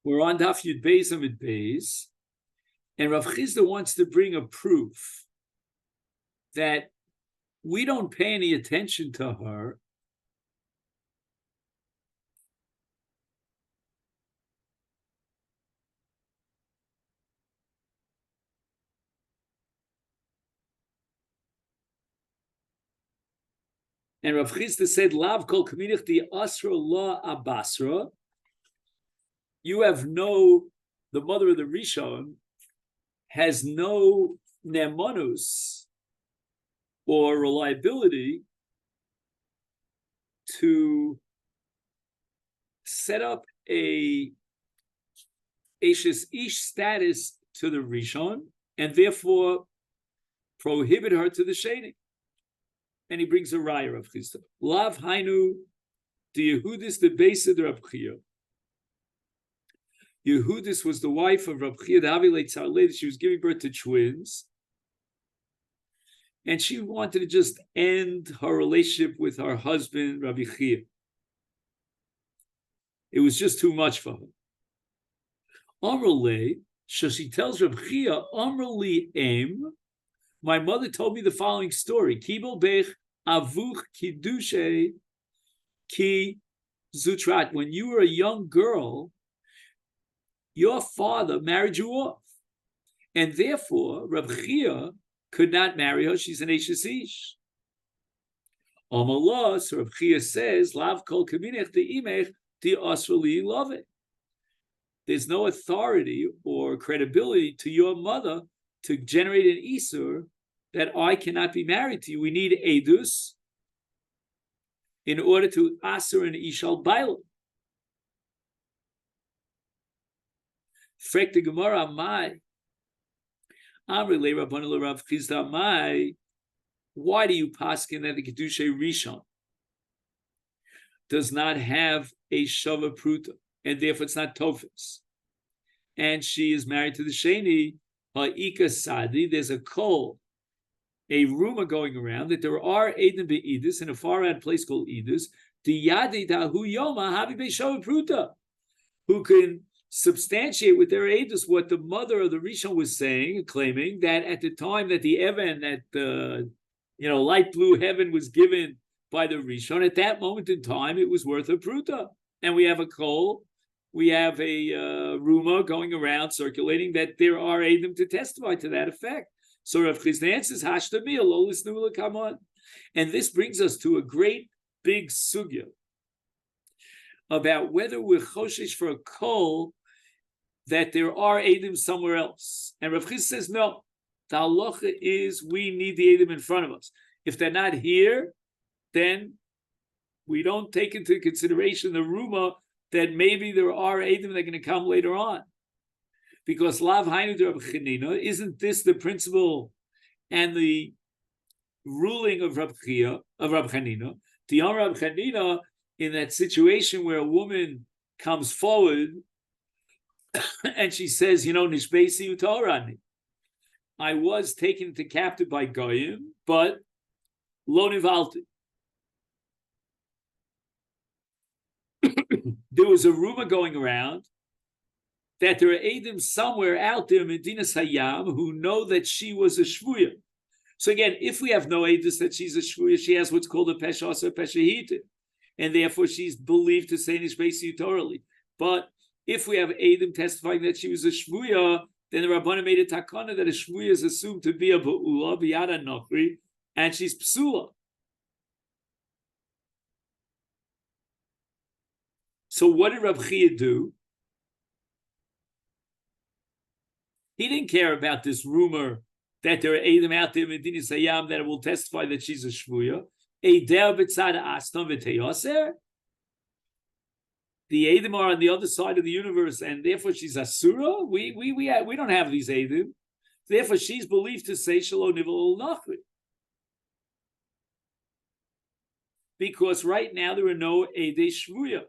We're on Daf Yud Beis Amid Beis, and Rav Chisda wants to bring a proof that we don't pay any attention to her and Rav Chisda said, Lav kol kaminich di asra la abasra. You have no, the mother of the Rishon has no nemanus or reliability to set up a Ashes Ish status to the Rishon and therefore prohibit her to the Sheni. And he brings a raya of Chisda. Lav hainu the Yehudis the base of the Rab Chia. Yehudis was the wife of Rab Chia, the Avilei Tzar lady. She was giving birth to twins. And she wanted to just end her relationship with her husband, Rabbi Chia. It was just too much for her. Amrle, so she tells Rabbi Chia, Amrli Em, my mother told me the following story. Kibel bech avuch kiddushe ki zutrat. When you were a young girl, your father married you off. And therefore, Rabbi Chia could not marry her. She's an Ashes Ish. Amallah, so Rabbi Chia says, Lav kol kaminech de imech di asrali love it. There's no authority or credibility to your mother to generate an Isur that I cannot be married to you. We need Edus in order to Asur and Ishal Baila. Frek the Gemara, Mai. Amrele Rabbanu Rav Chisda, Mai. Why do you paskin that the Kiddushin Rishon does not have a Shava Pruta, and therefore it's not Tofis? And she is married to the Sheni, Ha'ika Sadi. There's a kol, a rumor going around that there are Eden Be'idus in a far-out place called Idus, Diyadi Dahu Yoma Habi Be'Shava Pruta, who can substantiate with their Edus what the mother of the Rishon was saying, claiming that at the time that the Evan, that the light blue heaven was given by the Rishon, at that moment in time it was worth a pruta. And we have a kol, we have a rumor going around circulating that there are Edom to testify to that effect. So Rav Chisda answers, Hashtamil, lo lisnu l'kamon. And this brings us to a great big sugya about whether we're choshesh for a kol that there are Edom somewhere else. And Rav Chisda says, no, the halacha is we need the Edom in front of us. If they're not here, then we don't take into consideration the rumor that maybe there are Edom that are going to come later on. Because Lav Hainu de Rab Chanina, isn't this the principle and the ruling of Rab Chanina? The Rab Chanina, in that situation where a woman comes forward and she says, Nishbeisi Utorani, I was taken into captive by Goyim, but lo nivalti. There was a rumor going around that there are Edom somewhere out there, Medinas Hayam, who know that she was a Shvuya. So again, if we have no Edus that she's a Shvuya, she has what's called a Pesha Asa Pesha Hita, and therefore she's believed to say Nishbeisi Utorali. But if we have Edom testifying that she was a Shvuya, then the Rabbana made a takana that a Shvuya is assumed to be a Ba'ula, B'yada Nochri, and she's Psula. So what did Rab Chia do? He didn't care about this rumor that there are Edom out there, Medinas Hayam, that will testify that she's a Shvuya. Eider b'tzad astam v'teyoser. The Edom are on the other side of the universe, and therefore she's Asura. We don't have these Edom. Therefore, she's believed to say Shalom Nivel Nachri. Because right now there are no Edei Shvuya.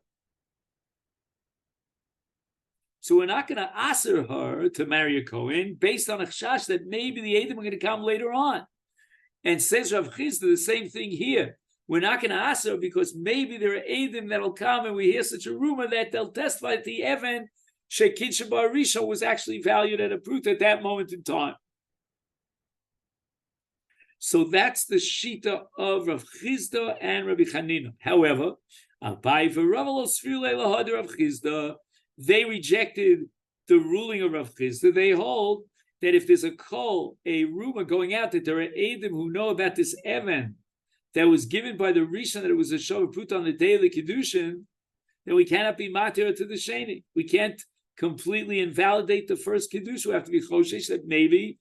So we're not going to aser her to marry a Kohen based on a chash that maybe the Edom are going to come later on. And says Rav Chisda the same thing here. We're not going to ask her because maybe there are Edom that'll come and we hear such a rumor that they'll testify to the Evan Shekidsha bar Rishon was actually valued at a prut at that moment in time. So that's the shita of Rav Chizda and Rabbi Chanina. However, Abai v'Rav Rav Chizda, they rejected the ruling of Rav Chizda. They hold that if there's a rumor going out that there are Eidim who know about this Evan that was given by the Rishon that it was a Shava Prut on the day of the Kiddushin, then we cannot be matir to the Sheni. We can't completely invalidate the first Kiddush. We have to be choshesh that maybe,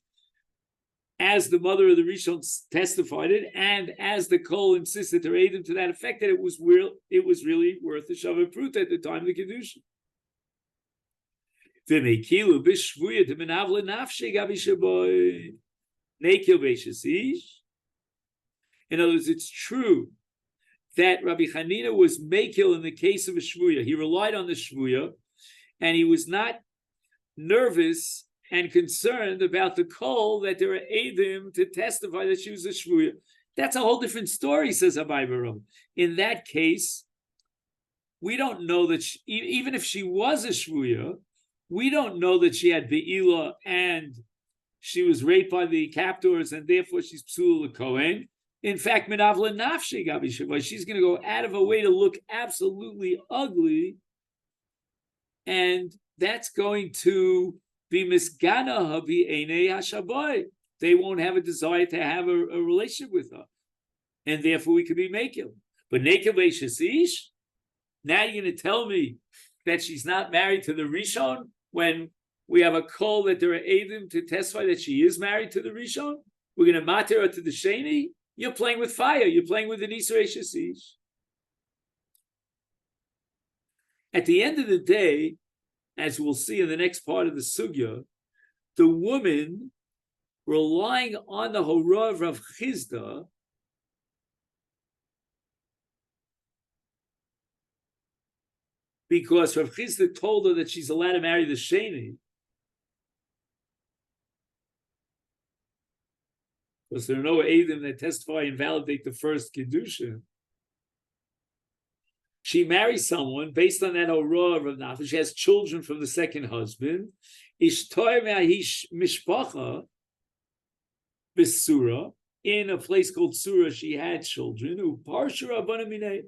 as the mother of the Rishon testified it, and as the Kol insisted to aid him to that effect, that it was really worth a Shava Prut at the time of the Kiddushin. In other words, it's true that Rabbi Chanina was mekil in the case of a shvuya. He relied on the shvuya, and he was not nervous and concerned about the kol that there were edim to testify that she was a shvuya. That's a whole different story, says Abai Baram. In that case, we don't know that even if she was a shvuya, we don't know that she had be'ilah and she was raped by the captors and therefore she's psul l'kohen. In fact, minavla nafshi gabi shavai, she's going to go out of her way to look absolutely ugly, and that's going to be misgana havi einei hashabai. They won't have a desire to have a relationship with her, and therefore we could be making. But nekev shesish, now you're going to tell me that she's not married to the Rishon when we have a call that there are Eidim to testify that she is married to the Rishon? We're going to matir her to the Sheni? You're playing with fire. You're playing with an Yisrei Shesish. At the end of the day, as we'll see in the next part of the sugya, the woman relying on the Horah of Rav Chizda because Rav Chizda told her that she's allowed to marry the Sheni, because there are no Eidim that testify and validate the first Kiddushin. She marries someone based on that Horah of Rav Nachman. She has children from the second husband. Ishtoy me'ahish mishpacha b'sura. In a place called Sura, she had children. Uparshu Rabbana minei.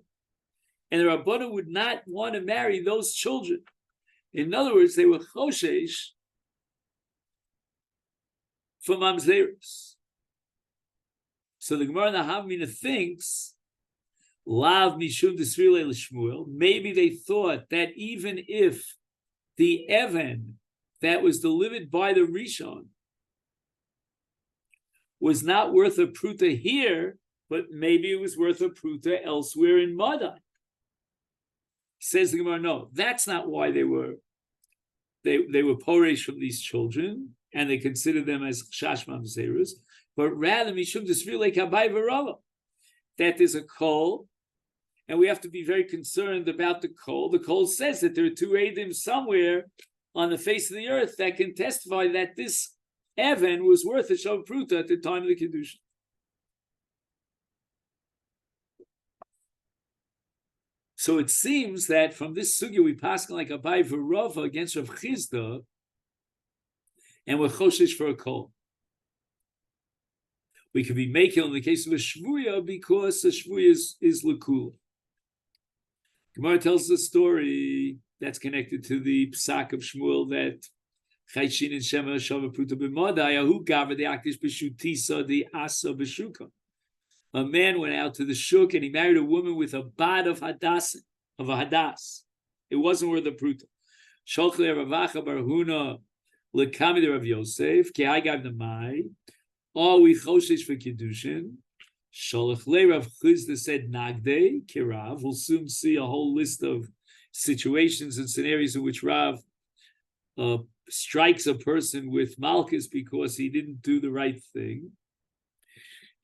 And the Rabbana would not want to marry those children. In other words, they were choshesh for mamzeros. So the Gemara in the Havmina thinks, Lav mishum desrile l'shmuel. Maybe they thought that even if the Evan that was delivered by the Rishon was not worth a pruta here, but maybe it was worth a pruta elsewhere in Madai. Says the Gemara, no, that's not why they were poresh from these children, and they considered them as chash mamzerus, but rather mishum desrile kabai v'rava, that there's a kol, and we have to be very concerned about the kol. The kol says that there are two Eidim somewhere on the face of the earth that can testify that this Evan was worth a shav pruta at the time of the Kiddushin. So it seems that from this sugya we pass like Abai v'Rava against Rav Chizda, and we're choshesh for a kol. We could be making in the case of a shvuya because a shvuya is lakula. Gemara tells the story that's connected to the psak of Shmuel that Chayshin and Shema Shava Pruta b'Madai Ahu Gava the Akdish b'Shutisa the Asa b'Shuka. A man went out to the shuk and he married a woman with a bad of a hadas. It wasn't worth a pruta. Sholchle Ravacha Barhuna lekami de Rav Yosef ki I gave the mai. Are we choshesh for Kiddushin? Sholchle Rav Chizda said Nagde Kirav. We'll soon see a whole list of situations and scenarios in which Rav strikes a person with malchus because he didn't do the right thing.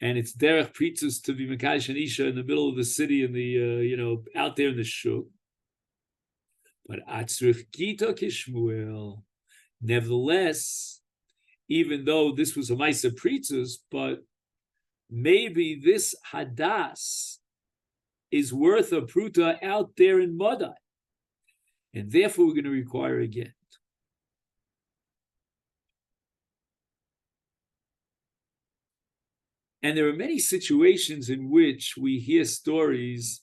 And it's derech pritzus to be mekadosh an isha in the middle of the city in the out there in the shuk. But atzrich gita kishmuel. Nevertheless, even though this was a ma'aser pritzus, but maybe this hadas is worth a pruta out there in Madai, and therefore we're going to require a get. And there are many situations in which we hear stories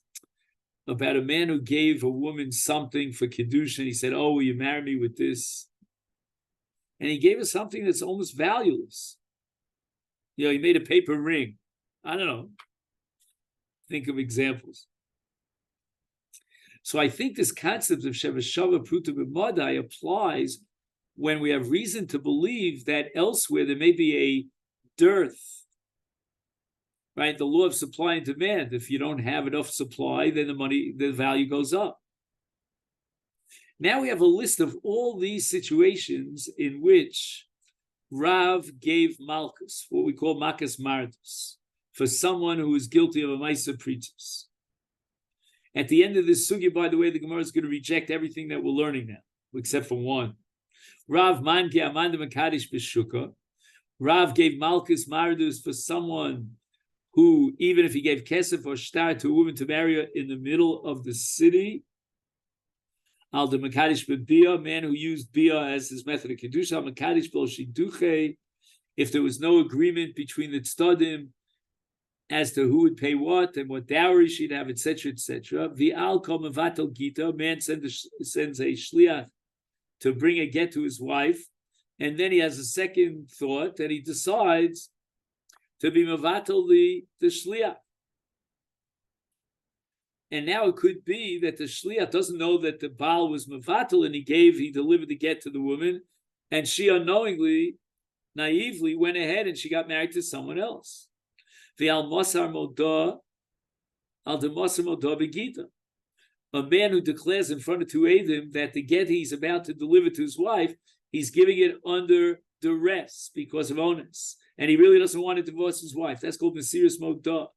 about a man who gave a woman something for Kiddushin. He said, "Oh, will you marry me with this?" And he gave her something that's almost valueless. He made a paper ring. I don't know. Think of examples. So I think this concept of Sheva Pruta B'Madai applies when we have reason to believe that elsewhere there may be a dearth, right? The law of supply and demand. If you don't have enough supply, then the value goes up. Now we have a list of all these situations in which Rav gave Malchus, what we call Makas Mardus, for someone who is guilty of a Maisa Pritus. At the end of this sugya, by the way, the Gemara is going to reject everything that we're learning now, except for one. Rav Manke Amanda Makadish B'Shuka. Rav gave Malchus Mardus for someone who, even if he gave kesef or shtar to a woman to marry her in the middle of the city, Al de Makadish B'Bia, a man who used Bia as his method of Kedusha, Al Makadish B'Lo Shiduche, if there was no agreement between the tzaddim as to who would pay what and what dowry she'd have, etc., etc. The Al Kol Mevatel Gita, a man sends a shliach to bring a get to his wife, and then he has a second thought, and he decides to be Mevatel the shliach. And now it could be that the shliach doesn't know that the Baal was Mevatel, and he delivered the get to the woman, and she unknowingly, naively went ahead and she got married to someone else. The al-Mosar Modah, al-Demosar Modah Begita. A man who declares in front of two Eidim that the get he's about to deliver to his wife, he's giving it under duress because of onus. And he really doesn't want to divorce his wife. That's called Mesiris Modah.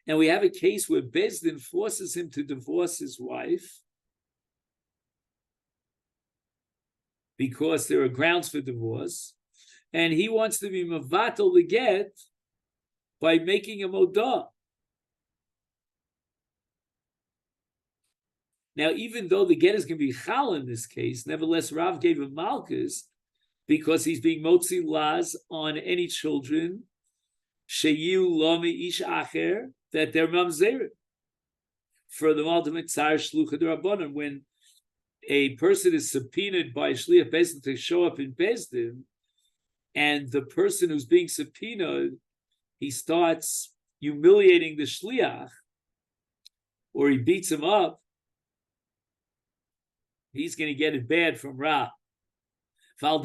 And we have a case where Bezdin forces him to divorce his wife because there are grounds for divorce. And he wants to be Mavatal the get by making a Modah. Now, even though the get is going to be Chal in this case, nevertheless, Rav gave him Malchus because he's being Motzi Laz on any children, Sheyu Lomi Ish Acher, that they're Mamzerim. For the ultimate Tsar Shlucha D'Rabbanan, when a person is subpoenaed by Shliach Bezdin to show up in Bezdin, and the person who's being subpoenaed, he starts humiliating the shliach, or he beats him up, he's going to get it bad from Ra. We're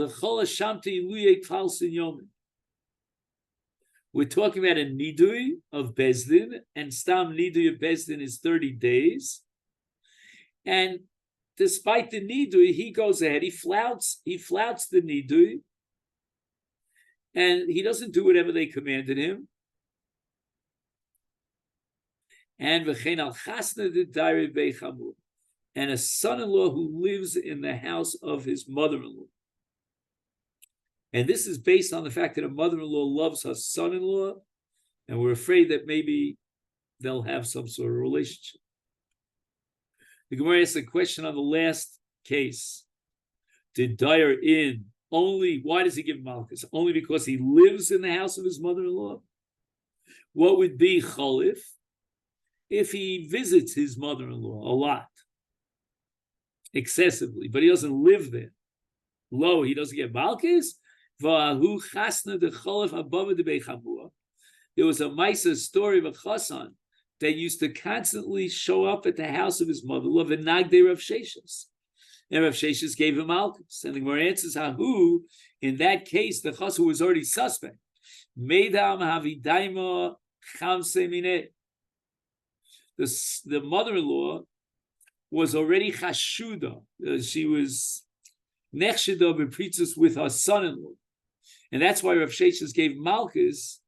talking about a nidui of Bezdin, and stam nidui of Bezdin is 30 days. And despite the nidui, he goes ahead, he flouts the nidui, and he doesn't do whatever they commanded him. And v'chein al chasna d'dairi beichamur, and a son-in-law who lives in the house of his mother-in-law. And this is based on the fact that a mother-in-law loves her son-in-law, and we're afraid that maybe they'll have some sort of relationship. The Gemara asks a question on the last case. Did Dair in only, why does he give Malchus? Only because he lives in the house of his mother-in-law? What would be Chalif if he visits his mother-in-law a lot, excessively, but he doesn't live there? Lo, he doesn't get Malchus? There was a Maisa story of a Chassan that used to constantly show up at the house of his mother-in-law, V'nagdei Rav Sheshes. And Rav Sheshes gave him Malchus. And the Gemara answers, Hahu, in that case, the Chassan was already suspect. Meidam havidaima chamse mineh. The mother-in-law was already chashuda. She was nechshida b'pritzus with her son-in-law. And that's why Rav Sheshes gave Malchus,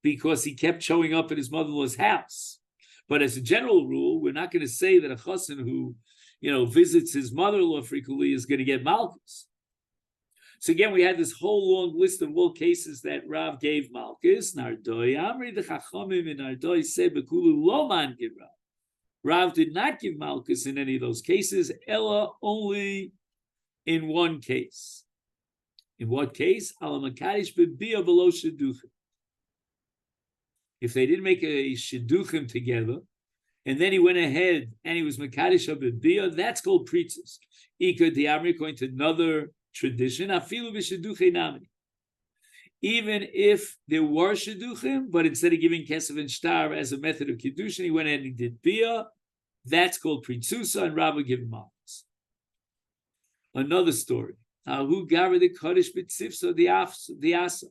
because he kept showing up at his mother-in-law's house. But as a general rule, we're not going to say that a chassan who, visits his mother-in-law frequently is going to get Malchus. So again, we had this whole long list of all cases that Rav gave Malchus. Nardoi Amri the Chachamim in Nardoi said Bekulu Loman give Rav. Rav did not give Malchus in any of those cases, Ella only in one case. In what case? Alamakadish b'bia v'lo sheducha. if they didn't make a shidduchim together, and then he went ahead and he was mekadesh b'bia, that's called pritzes. Ika diamri, according to another tradition, afilu b'shidduchei nami. Even if there were shidduchim, but instead of giving kesef and shtar as a method of kiddushin, he went ahead and he did bia. That's called pritzusa, and Rabbah gave him alms. Another story. Who gave the kaddish b'tzifsa the asa?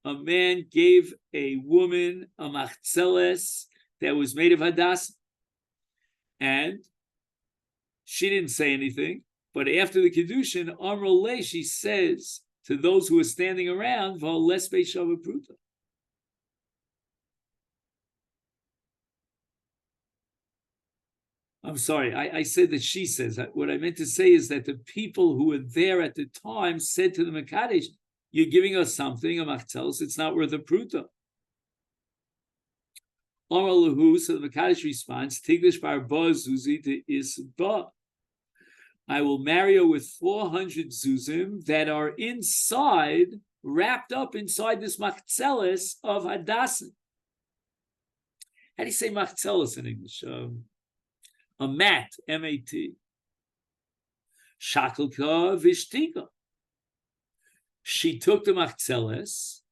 A man gave a woman a machzeles that was made of hadassah, and she didn't say anything. But after the kiddushin, Amr Le, she says to those who are standing around, "V'ales beishava pruta." I'm sorry, I said that she says. What I meant to say is that the people who were there at the time said to the Mekadesh, "You're giving us something, a machzeles, it's not worth a pruta." Amar lahu, so the Mekadesh responds, "Tigdish bar ba zuzit is ba. I will marry her with 400 zuzim that are inside, wrapped up inside this machzeles of hadassah." How do you say machzeles in English? A mat, M-A-T. Shakelka vishtika. She took the machzeles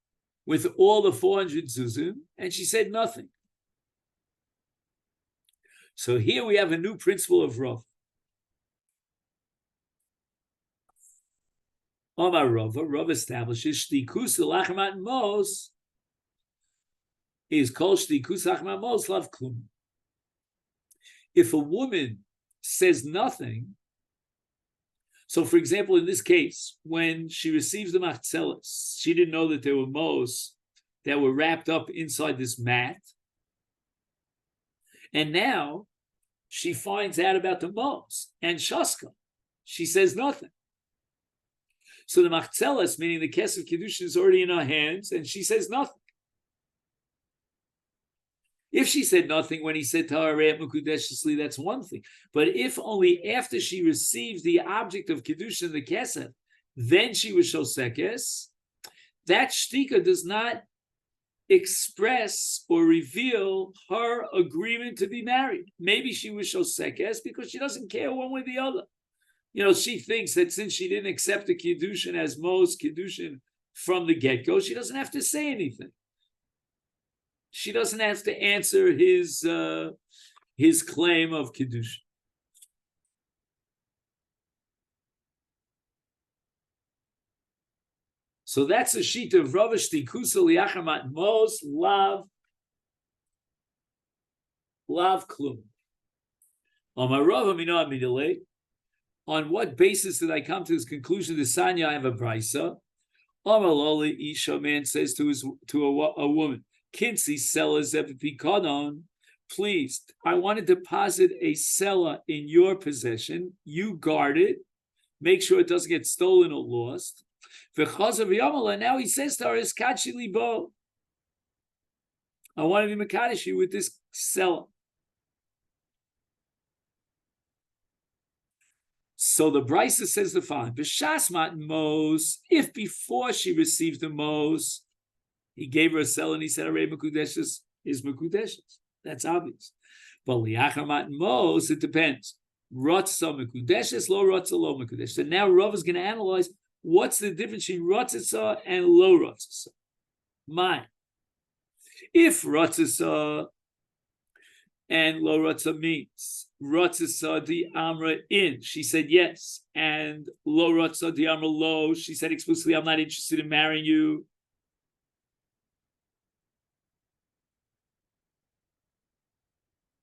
with all the 400 zuzim, and she said nothing. So here we have a new principle of Rav. Omar Rav establishes shtikus lachmat mos is called shtikus lachmat mos lav klum. If a woman says nothing, so for example, in this case, when she receives the machzeles, she didn't know that there were mos that were wrapped up inside this mat, and now she finds out about the mos and shaska. She says nothing. So the machzeles, meaning the kesef kiddushin, is already in her hands, and she says nothing. If she said nothing when he said to her, that's one thing. But if only after she receives the object of Kiddushin, the Kesef, then she was Shosekes, that shtika does not express or reveal her agreement to be married. Maybe she was Shosekes because she doesn't care one way or the other. She thinks that since she didn't accept the Kiddushin as most Kiddushin from the get-go, she doesn't have to say anything. She doesn't have to answer his claim of Kiddushin. So that's a sheet of Ravish Tikusa Liachamat Mos Lav Klum. On what basis did I come to this conclusion? The Sanya, I have a brisa. Amaloli Isha, man says to a woman, Kinsi Sela Zepipikadon, please, I want to deposit a Sela in your possession. You guard it. Make sure it doesn't get stolen or lost. Now he says to her, Iskachi Libo, I want to be Mekadesh you with this Sela. So the Brisa says the following: B'shasmat mos, if before she received the mos, he gave her a sell and he said, "Arei mekudeshes is mekudeshes." That's obvious. But liachamat mos, it depends. Rotza mekudeshes, lo rotza lo mekudeshes. So now Rav is going to analyze what's the difference between rotzasa and lo rotzasa. Mine. If rotzasa and lo rotza means rotzasa di amra in, she said yes, and lo rotza di amra lo, she said explicitly, "I'm not interested in marrying you."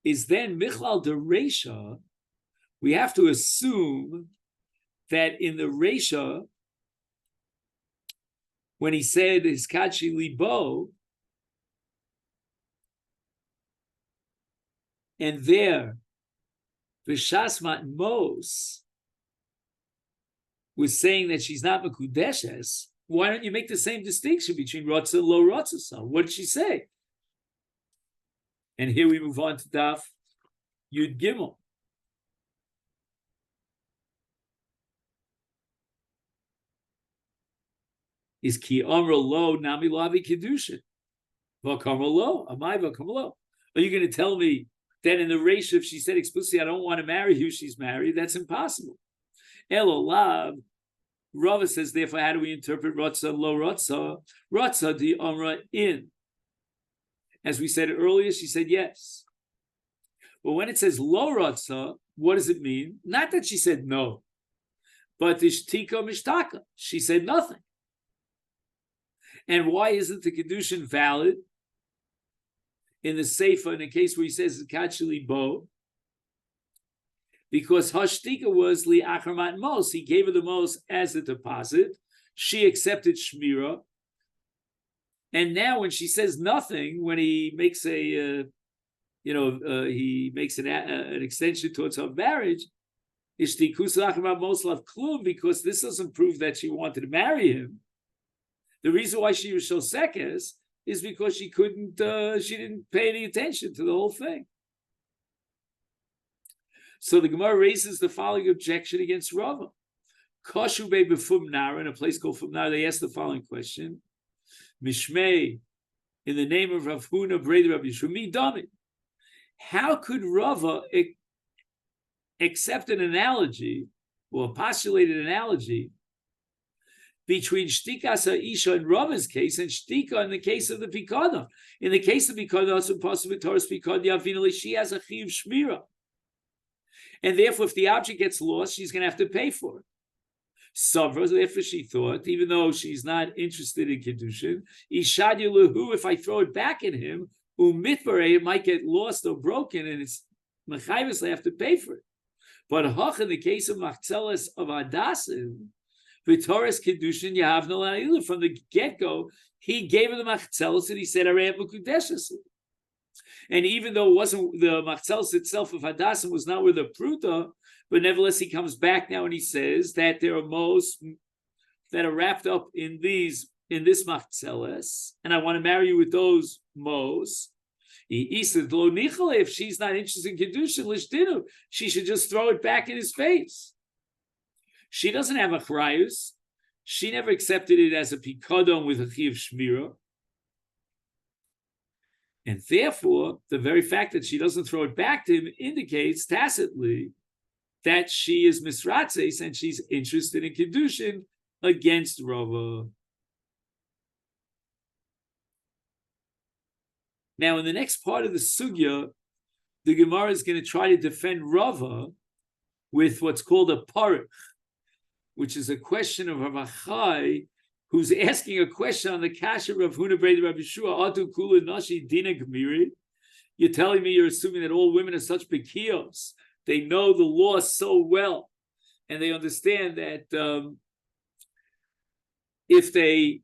Is then Michlal de Reisha, we have to assume that in the Reisha, when he said his Kachi Libo, and there, V'shasmat mos was saying that she's not Mekudeshes, why don't you make the same distinction between Rotza and Lo Rotza? What did she say? And here we move on to Daf Yud Gimel. Is Ki Amra Lo Nami Lavi Kiddushin. V'kamalo, amai v'kamalo. Are you going to tell me that in the ratio, if she said explicitly, I don't want to marry who she's married, that's impossible. Elolav, Rava says, therefore, how do we interpret Rotza and Lo Rotza? Rotza, the Amra in. As we said earlier, she said yes. But when it says Lo Rotza, what does it mean? Not that she said no, but Ishtika Mishtaka. She said nothing. And why isn't the Kiddushin valid in the Seifa, in the case where he says Kachili Bo? Because Hashtika was Li Acharmat Mos. He gave her the Mos as a deposit. She accepted Shmira. And now when she says nothing, when he makes he makes an extension towards her marriage, Ishtikus Acharmat Mos Lav Klum, because this doesn't prove that she wanted to marry him. The reason why she was Shosekes is because she didn't pay any attention to the whole thing. So the Gemara raises the following objection against Rava. Koshu be b'fum nara, in a place called Fum Nara, they ask the following question. Mishmei, in the name of Rav Huna, Breder Rabbi Yeshua, mi dami. How could Rava accept an analogy, or a postulated analogy, between Shtikas Isha in Rava's case and Shtika in the case of the Pikada? In the case of Pikada, also possible Taurus Pikada, Yavinali, she has a Chiv Shmira. And therefore, if the object gets lost, she's going to have to pay for it. Savra, therefore she thought, even though she's not interested in Kiddushin, Ishadi Lahu, if I throw it back at him, Umitbare, it might get lost or broken, and it's Mechayvis, I have to pay for it. But Hach, in the case of Machzeles of Adasim, V'Torah Kiddushin, Yahav Nala'ilu, from the get-go, he gave her the Machzeles and he said, Arei Mukudeshesli. And even though it wasn't the Machzeles itself of Hadassim was not with the Pruta, but nevertheless he comes back now and he says that there are most that are wrapped up in this Machzeles, and I want to marry you with those most. He said, Lo Nichale, if she's not interested in Kiddushin, Lishdinu, she should just throw it back in his face. She doesn't have a Chrayus. She never accepted it as a Pikadon with a Chiv Shmira. And therefore, the very fact that she doesn't throw it back to him indicates tacitly that she is misratzes and she's interested in Kiddushin against Rava. Now, in the next part of the sugya, the Gemara is going to try to defend Rava with what's called a parich, which is a question of Rav Achai, who's asking a question on the kasha of Huna Breder Rabbi Yeshua, Atu Kula Nashi Dina Gemiri. You're telling me you're assuming that all women are such bekios. They know the law so well, and they understand that if they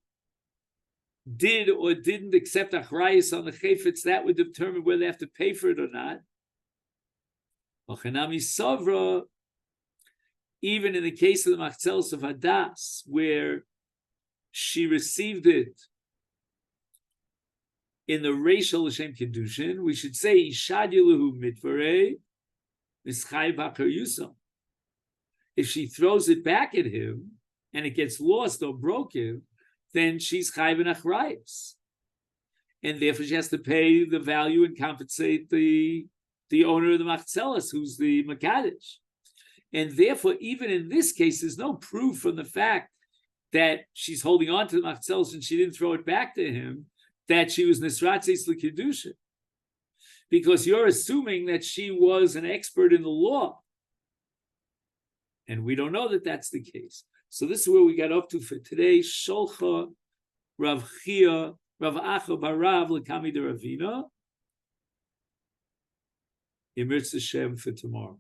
did or didn't accept achrayus on the chayfetz, that would determine whether they have to pay for it or not. Ochanami Savra, even in the case of the Machzeles of Hadas, where she received it in the racial L'Shem Kiddushin, we should say Ishad Yelahu Mitvarei Mischai Bakar Yusam. If she throws it back at him and it gets lost or broken, then she's Chayv and Achrayus. And therefore she has to pay the value and compensate the owner of the Machzeles, who's the Makadish. And therefore, even in this case, there's no proof from the fact that she's holding on to the Machzeles and she didn't throw it back to him, that she was Nisratzes L'Kiddushin. Because you're assuming that she was an expert in the law. And we don't know that that's the case. So this is where we got up to for today. Sholcha Rav Chia, Rav Acha Barav L'Kami de Ravina. Emirtz Hashem for tomorrow.